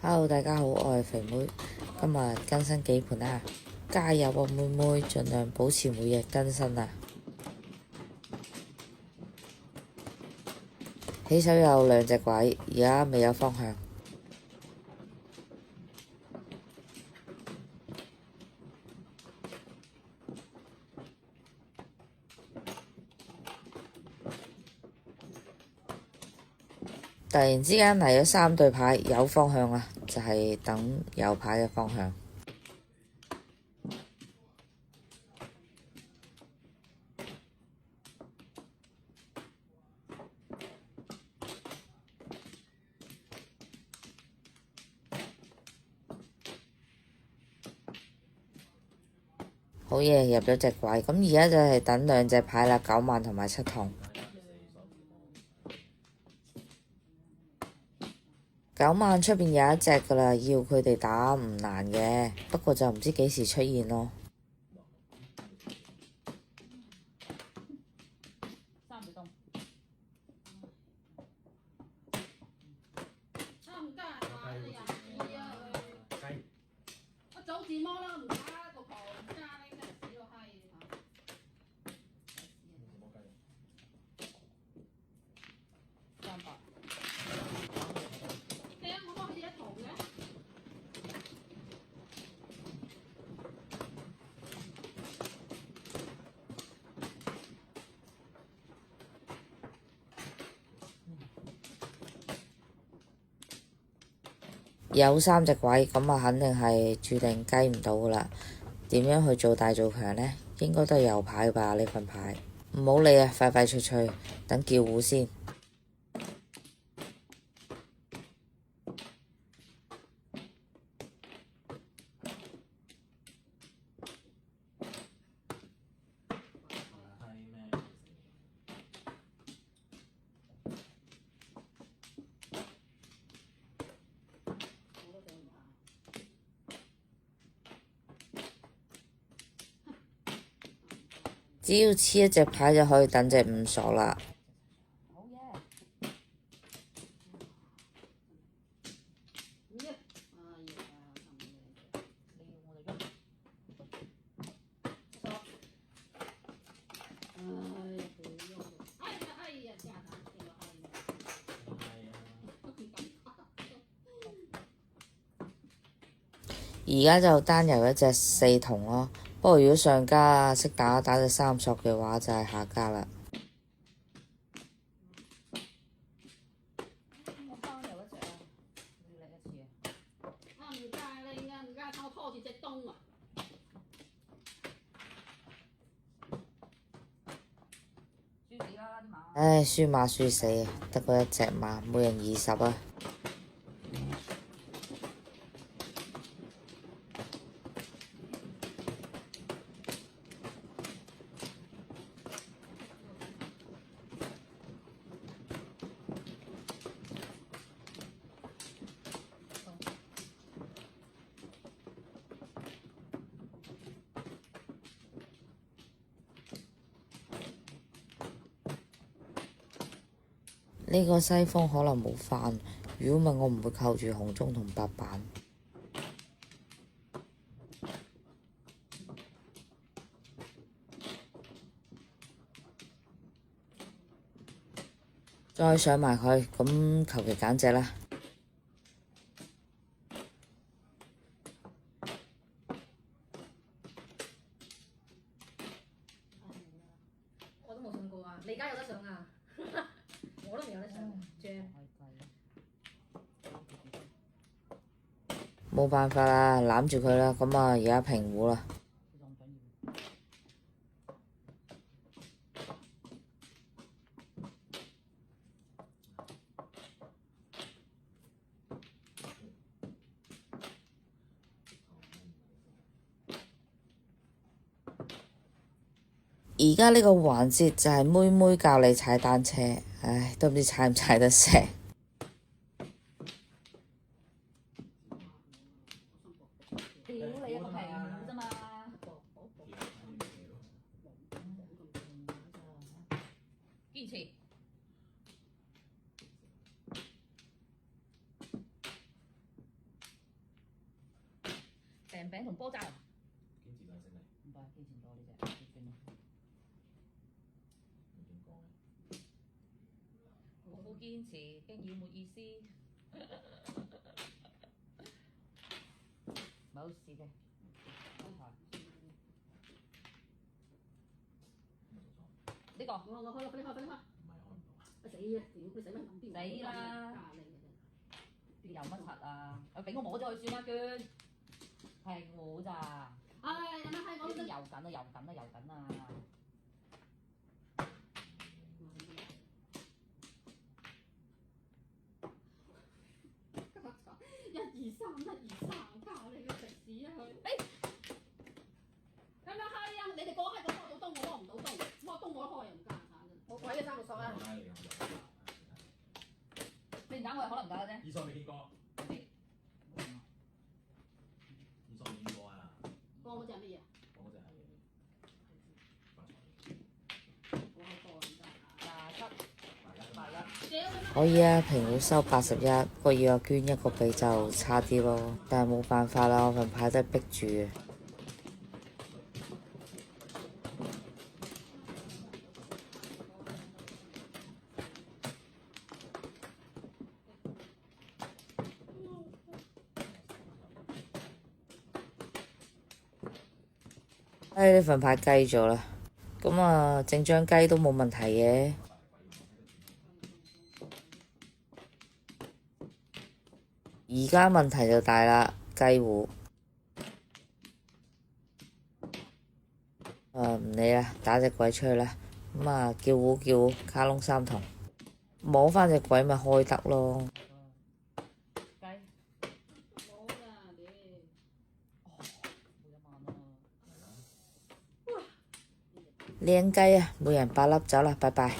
Hello，大家好，我係肥妹，今日更新幾盤啊！加油啊，妹妹，盡量保持每日更新啊！起手有兩隻鬼，而家未有方向。突然之間嚟咗3對牌，有方向啦，就係等有牌嘅方向。好嘢，入咗隻鬼，咁而家就係等兩隻牌啦，9萬同埋7筒。9萬出邊有一隻噶啦，要佢哋打唔難嘅，不過就唔知幾時出現咯。有3隻鬼，咁啊肯定係注定雞唔到噶啦。點樣去做大做強呢？應該都係有牌吧，呢份牌。唔好理啊，快快脆脆，等叫糊先。只要黐一隻牌就可以等隻5鎖啦。而家就單由一隻4筒咯，不過如果上家識打隻3索嘅話，就係下家啦。唉，輸馬輸死啊！得嗰一隻馬，每人20啊！呢個西風可能冇翻，如果唔係我唔會扣住紅中同白板。再上埋佢，咁求其揀隻啦。我都冇上過啊，你而家有得上啊？我都未有得上，正。冇辦法啦，攬住佢啦，咁啊而家平胡啦。而家呢個環節就係妹妹教你踩單車，唉，都唔知踩唔踩得成。屌你一個平啫嘛！堅持。餅餅同波扎。堅持兩勝利，唔係堅持咗呢只，算啦。唔見過嘅。我好堅持，經已沒意思。冇事嘅。呢個我開咯，快啲開，快啲開！唔係開唔到啊！死啊！屌佢使乜諗邊？死啦！邊有乜柒啊？俾我摸咗佢算啦，娟。係我咋？唉，有乜閪講？呢啲游緊啊，游緊啊，游緊啊！1、2、3，靠你個食屎啊佢！有乜閪啊？你哋個閪咁攞到東，我攞唔到東，攞東我開又唔加產真。我鬼嘅3、6索啊！我拉你咁就你唔打我係可能唔打嘅啫。二索未見過，二索未見過啊！光嗰隻係乜嘢？我嗰隻係發財。我係個唔得啊87、81。可以啊，評估收81，不過要阿娟一個比就差啲咯，但係冇辦法啦，我份牌都係逼住嘅。呢份牌雞咗啦，咁啊整張雞都冇問題嘅。而家問題就大啦，雞糊。唔理啦，打隻鬼出去啦。咁啊叫糊叫糊，卡窿3筒，摸翻隻鬼咪開得咯。雞。冇㗎，屌！冇1萬啊！靚雞啊，每人8粒走啦，拜拜。